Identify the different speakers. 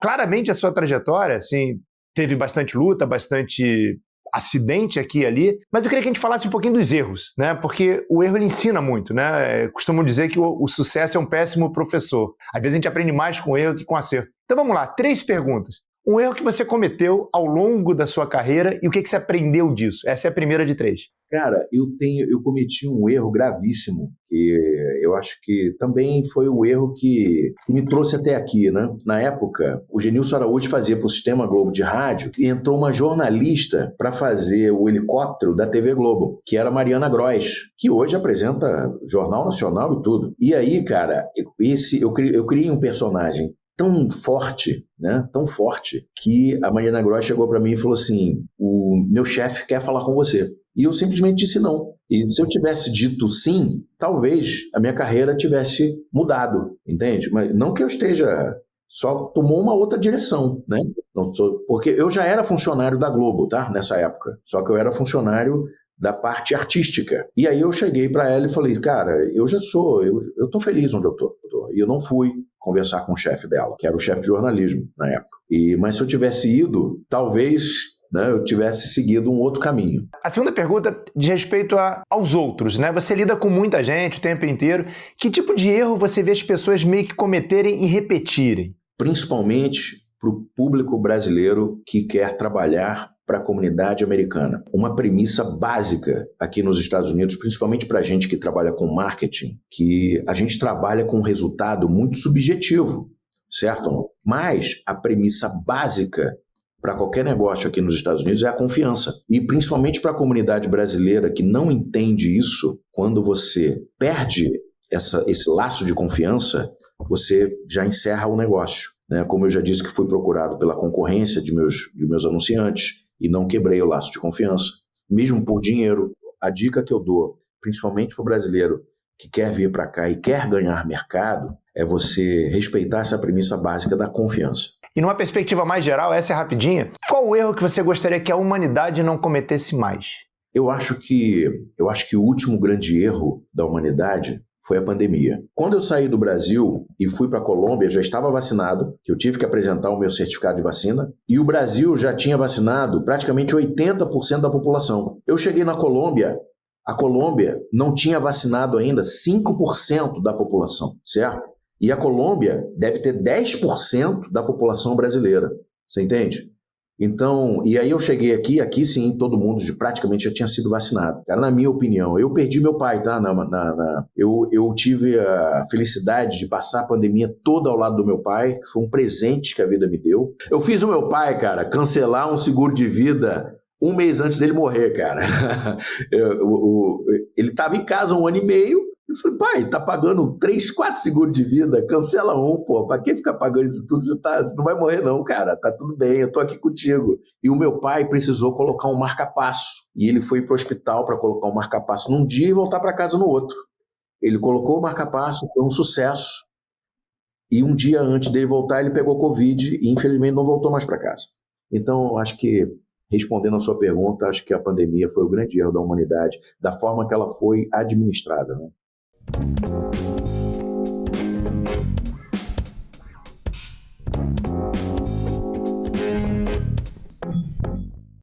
Speaker 1: Claramente a sua trajetória, assim, teve bastante luta, bastante acidente aqui e ali, mas eu queria que a gente falasse um pouquinho dos erros, né? Porque o erro ele ensina muito, né? Costumam dizer que o sucesso é um péssimo professor. Às vezes a gente aprende mais com erro que com acerto. Então vamos lá, 3 perguntas. Um erro que você cometeu ao longo da sua carreira e o que você aprendeu disso? Essa é a primeira de 3.
Speaker 2: Cara, eu cometi um erro gravíssimo, e eu acho que também foi o erro que me trouxe até aqui, né? Na época, o Genilson Araújo fazia para o Sistema Globo de rádio e entrou uma jornalista para fazer o helicóptero da TV Globo, que era Mariana Gross, que hoje apresenta Jornal Nacional e tudo. E aí, cara, eu criei um personagem tão forte, né? Tão forte, que a Mariana Gross chegou para mim e falou assim: o meu chefe quer falar com você. E eu simplesmente disse não. E se eu tivesse dito sim, talvez a minha carreira tivesse mudado, entende? Mas não que eu esteja... Só tomou uma outra direção, né? Porque eu já era funcionário da Globo, tá? Nessa época. Só que eu era funcionário da parte artística. E aí eu cheguei para ela e falei, cara, eu tô feliz onde eu tô. E eu não fui conversar com o chefe dela, que era o chefe de jornalismo na época. Mas se eu tivesse ido, talvez... né, eu tivesse seguido um outro caminho.
Speaker 1: A segunda pergunta diz respeito aos outros, né? Você lida com muita gente o tempo inteiro. Que tipo de erro você vê as pessoas meio que cometerem e repetirem?
Speaker 2: Principalmente para o público brasileiro que quer trabalhar para a comunidade americana. Uma premissa básica aqui nos Estados Unidos, principalmente para a gente que trabalha com marketing, que a gente trabalha com um resultado muito subjetivo, certo? Mas a premissa básica para qualquer negócio aqui nos Estados Unidos é a confiança. E principalmente para a comunidade brasileira que não entende isso, quando você perde esse laço de confiança, você já encerra o negócio. Né? Como eu já disse que fui procurado pela concorrência de meus anunciantes e não quebrei o laço de confiança, mesmo por dinheiro. A dica que eu dou, principalmente para o brasileiro que quer vir para cá e quer ganhar mercado, é você respeitar essa premissa básica da confiança.
Speaker 1: E numa perspectiva mais geral, essa é rapidinha, qual o erro que você gostaria que a humanidade não cometesse mais?
Speaker 2: Eu acho que o último grande erro da humanidade foi a pandemia. Quando eu saí do Brasil e fui para a Colômbia, eu já estava vacinado, que eu tive que apresentar o meu certificado de vacina, e o Brasil já tinha vacinado praticamente 80% da população. Eu cheguei na Colômbia, a Colômbia não tinha vacinado ainda 5% da população, certo? E a Colômbia deve ter 10% da população brasileira, você entende? Então, e aí eu cheguei aqui sim, todo mundo praticamente já tinha sido vacinado. Cara, na minha opinião, eu perdi meu pai, tá? Eu tive a felicidade de passar a pandemia toda ao lado do meu pai, que foi um presente que a vida me deu. Eu fiz o meu pai, cara, cancelar um seguro de vida 1 mês antes dele morrer, cara. Ele estava em casa 1 ano e meio. Eu falei, pai, tá pagando 3, 4 seguros de vida, cancela um, pô, pra que ficar pagando isso tudo? Você não vai morrer não, cara, tá tudo bem, eu tô aqui contigo. E o meu pai precisou colocar um marca-passo, e ele foi pro hospital para colocar um marca-passo num dia e voltar para casa no outro. Ele colocou o marca-passo, foi um sucesso, e um dia antes dele voltar, ele pegou Covid e infelizmente não voltou mais para casa. Então, acho que, respondendo a sua pergunta, acho que a pandemia foi o grande erro da humanidade, da forma que ela foi administrada, né?